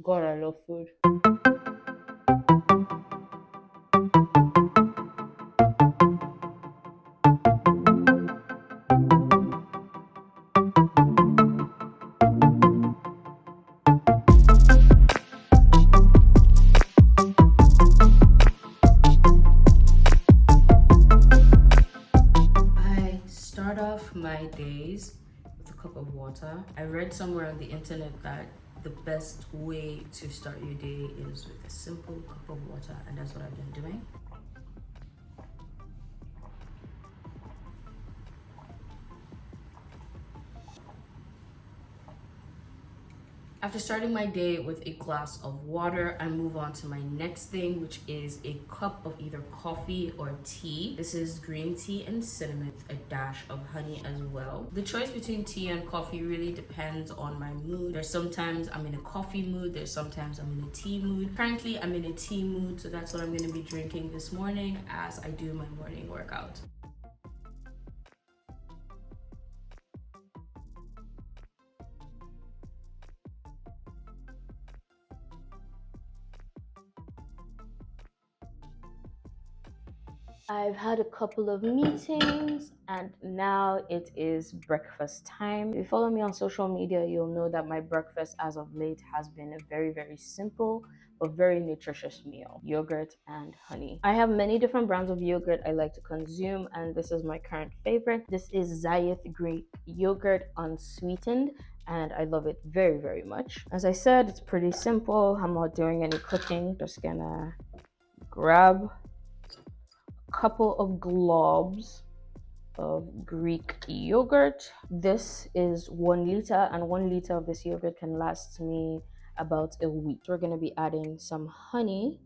God, I love food. I start off my days with a cup of water. I read somewhere on the internet that the best way to start your day is with a simple cup of water, and that's what I've been doing. After starting my day with a glass of water, I move on to my next thing, which is a cup of either coffee or tea. This is green tea and cinnamon with a dash of honey as well. The choice between tea and coffee really depends on my mood. There's sometimes I'm in a coffee mood, there's sometimes I'm in a tea mood. Currently, I'm in a tea mood, so that's what I'm going to be drinking this morning as I do my morning workout. I've had a couple of meetings and now it is breakfast time. If you follow me on social media, you'll know that my breakfast as of late has been a very, very simple but very nutritious meal: yogurt and honey. I have many different brands of yogurt I like to consume, and this is my current favorite. This is Zayeth Greek yogurt unsweetened, and I love it very, very much. As I said, it's pretty simple. I'm not doing any cooking, just gonna grab couple of globs of Greek yogurt. This is 1 liter, and 1 liter of this yogurt can last me about a week. We're going to be adding some honey.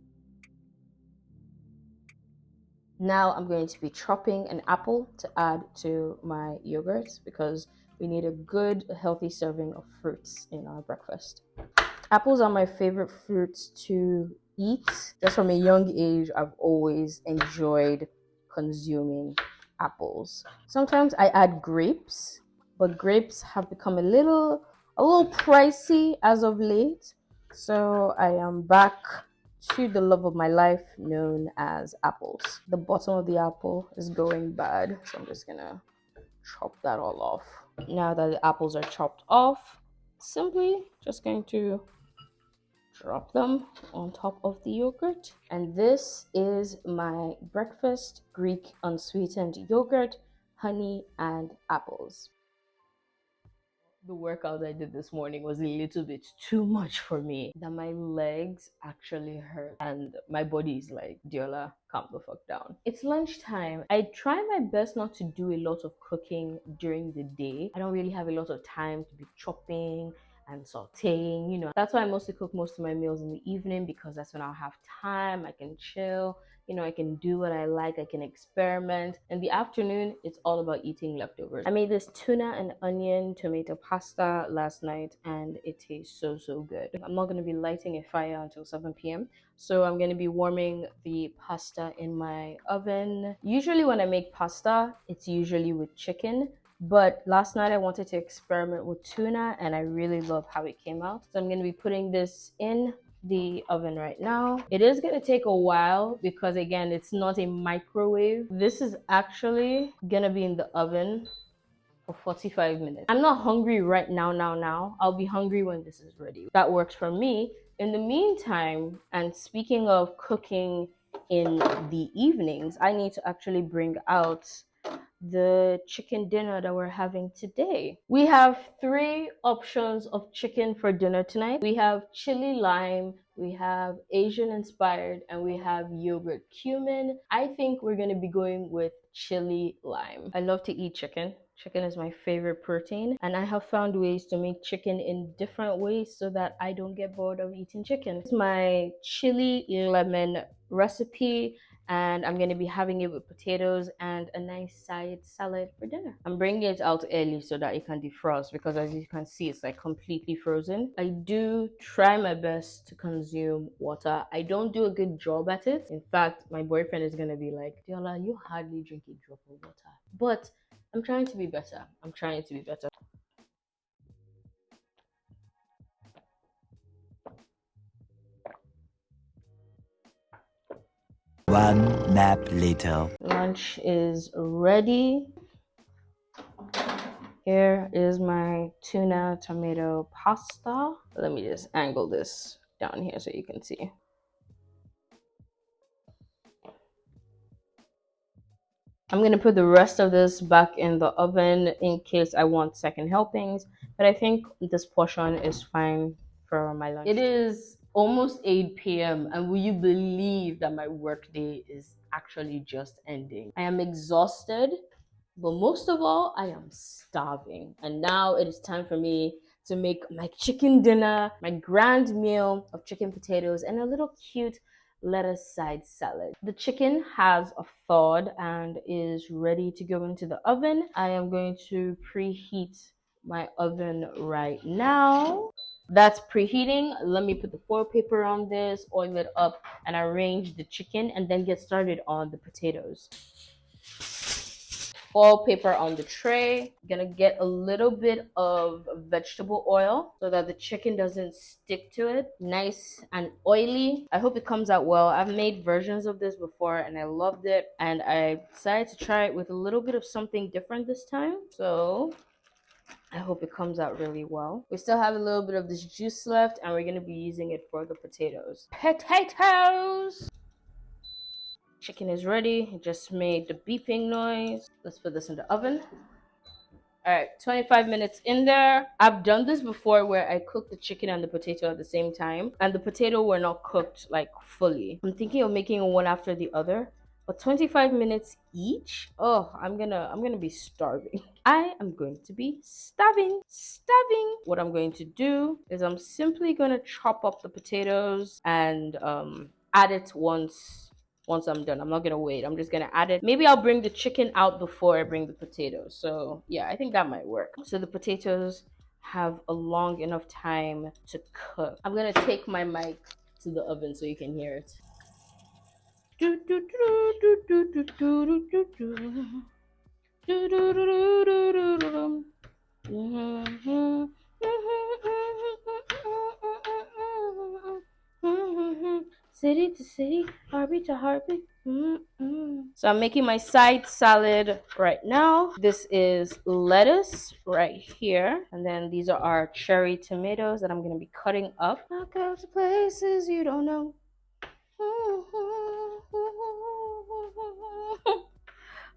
Now I'm going to be chopping an apple to add to my yogurt because we need a good healthy serving of fruits in our breakfast. Apples are my favorite fruits to eat. Just from a young age, I've always enjoyed consuming apples. Sometimes I add grapes, but grapes have become a little pricey as of late. So I am back to the love of my life known as apples. The bottom of the apple is going bad, so I'm just gonna chop that all off. Now that the apples are chopped off, simply just going to drop them on top of the yogurt. And this is my breakfast: Greek unsweetened yogurt, honey, and apples. The workout I did this morning was a little bit too much for me, that my legs actually hurt and my body is like, Diola, calm the fuck down. It's lunchtime. I try my best not to do a lot of cooking during the day. I don't really have a lot of time to be chopping and sauteing, That's why I mostly cook most of my meals in the evening, because that's when I'll have time. I can chill, I can do what I like, I can experiment. In the afternoon, it's all about eating leftovers. I made this tuna and onion tomato pasta last night and it tastes so, so good. I'm not going to be lighting a fire until 7 p.m. So I'm going to be warming the pasta in my oven. Usually when I make pasta, it's usually with chicken. But last night I wanted to experiment with tuna and I really love how it came out. So I'm going to be putting this in the oven right now. It is going to take a while because, again, it's not a microwave. This is actually going to be in the oven for 45 minutes. I'm not hungry right now. I'll be hungry when this is ready. That works for me. In the meantime, and speaking of cooking in the evenings, I need to actually bring out the chicken dinner that we're having today. We have three options of chicken for dinner tonight. We have chili lime, we have Asian inspired, and we have yogurt cumin. I think we're going to be going with chili lime. I love to eat chicken. Chicken is my favorite protein, and I have found ways to make chicken in different ways so that I don't get bored of eating chicken. It's my chili lemon recipe, and I'm going to be having it with potatoes and a nice side salad for dinner. I'm bringing it out early so that it can defrost, because as you can see, it's like completely frozen. I do try my best to consume water. I don't do a good job at it. In fact, my boyfriend is going to be like, Diola, you hardly drink a drop of water. But I'm trying to be better. I'm trying to be better. One nap later. Lunch is ready. Here is my tuna tomato pasta. Let me just angle this down here so you can see. I'm gonna put the rest of this back in the oven in case I want second helpings, but I think this portion is fine for my lunch. It is almost 8 p.m. and will you believe that my workday is actually just ending? I am exhausted, but most of all, I am starving. And now it is time for me to make my chicken dinner, my grand meal of chicken potatoes and a little cute lettuce side salad. The chicken has thawed and is ready to go into the oven. I am going to preheat my oven right now. That's preheating. Let me put the foil paper on this, oil it up, and arrange the chicken and then get started on the potatoes. Foil paper on the tray. Gonna get a little bit of vegetable oil so that the chicken doesn't stick to it. Nice and oily. I hope it comes out well. I've made versions of this before and I loved it, and I decided to try it with a little bit of something different this time. So I hope it comes out really well. We still have a little bit of this juice left and we're gonna be using it for the potatoes. Potatoes! Chicken is ready. It just made the beeping noise. Let's put this in the oven. All right, 25 minutes in there. I've done this before where I cooked the chicken and the potato at the same time, and the potato were not cooked like fully. I'm thinking of making one after the other, but 25 minutes each? Oh, I'm gonna be starving. I am going to be starving. What I'm going to do is I'm simply gonna chop up the potatoes and add it once I'm done. I'm not gonna wait. I'm just gonna add it. Maybe I'll bring the chicken out before I bring the potatoes. So yeah, I think that might work. So the potatoes have a long enough time to cook. I'm gonna take my mic to the oven so you can hear it. City to city, heartbeat to heartbeat. So I'm making my side salad right now. This is lettuce right here. And then these are our cherry tomatoes that I'm going to be cutting up. I'll go to places you don't know.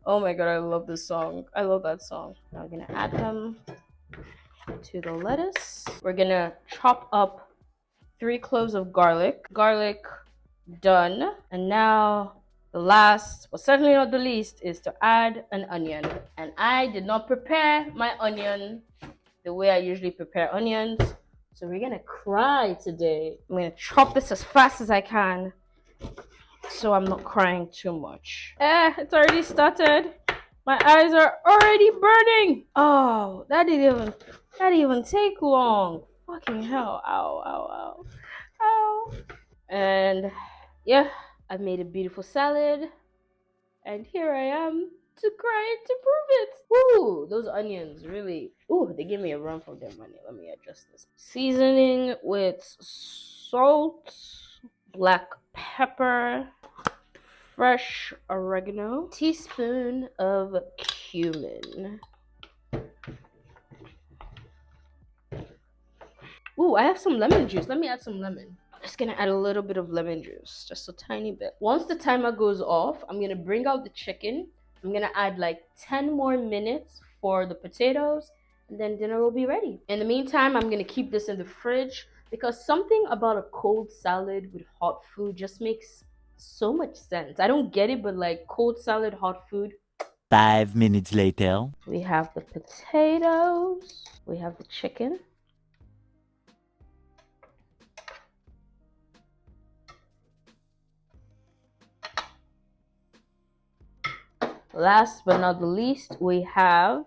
Oh my god, I love this song. I love that song. Now we're going to add them to the lettuce. We're going to chop up 3 cloves of garlic. Garlic done. And now the last, but certainly not the least, is to add an onion. And I did not prepare my onion the way I usually prepare onions. So we're gonna cry today. I'm gonna chop this as fast as I can so I'm not crying too much. It's already started. My eyes are already burning. Oh, that didn't even take long. Fucking hell. Ow, ow, ow. Ow. And yeah, I've made a beautiful salad, and here I am to cry to prove it. Ooh, those onions really, ooh, they give me a run for their money. Let me adjust this. Seasoning with salt, black pepper, fresh oregano, teaspoon of cumin. Ooh, I have some lemon juice. Let me add some lemon. Just gonna add a little bit of lemon juice, just a tiny bit. Once the timer goes off, I'm gonna bring out the chicken. I'm gonna add like 10 more minutes for the potatoes, and then dinner will be ready. In the meantime, I'm gonna keep this in the fridge because something about a cold salad with hot food just makes so much sense. I don't get it, but like cold salad, hot food. 5 minutes later. We have the potatoes, we have the chicken. Last but not the least, we have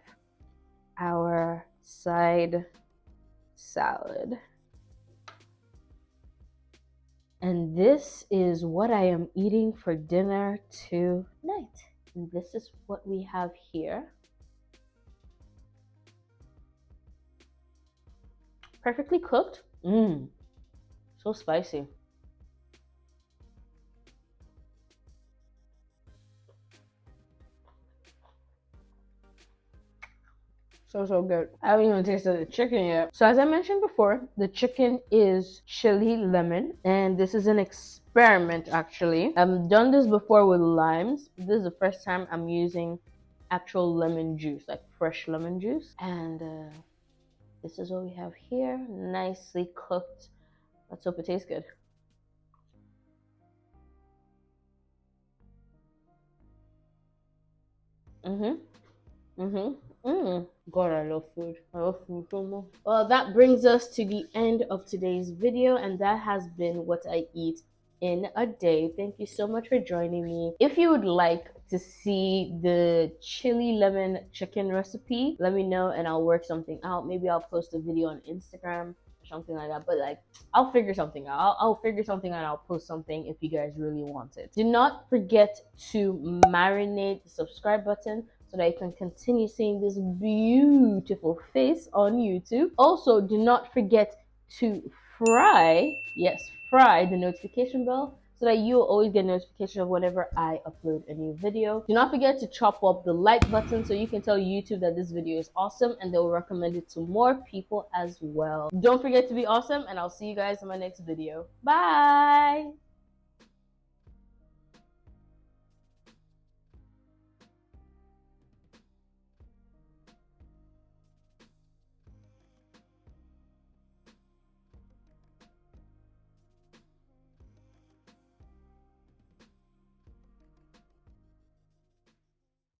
our side salad. And this is what I am eating for dinner tonight. And this is what we have here. Perfectly cooked. So spicy. So good. I haven't even tasted the chicken yet. So as I mentioned before, the chicken is chili lemon, and this is an experiment actually. I've done this before with limes. This is the first time I'm using actual lemon juice, like fresh lemon juice. And this is what we have here, nicely cooked. Let's hope it tastes good. God, I love food. I love food so much. Well, that brings us to the end of today's video, and that has been what I eat in a day. Thank you so much for joining me. If you would like to see the chili lemon chicken recipe, let me know and I'll work something out. Maybe I'll post a video on Instagram or something like that. But like, I'll figure something out. I'll figure something out and I'll post something if you guys really want it. Do not forget to marinate the subscribe button so that you can continue seeing this beautiful face on YouTube. Also, do not forget to yes, fry the notification bell so that you'll always get notification of whenever I upload a new video. Do not forget to chop up the like button so you can tell YouTube that this video is awesome and they'll recommend it to more people as well. Don't forget to be awesome, and I'll see you guys in my next video. Bye!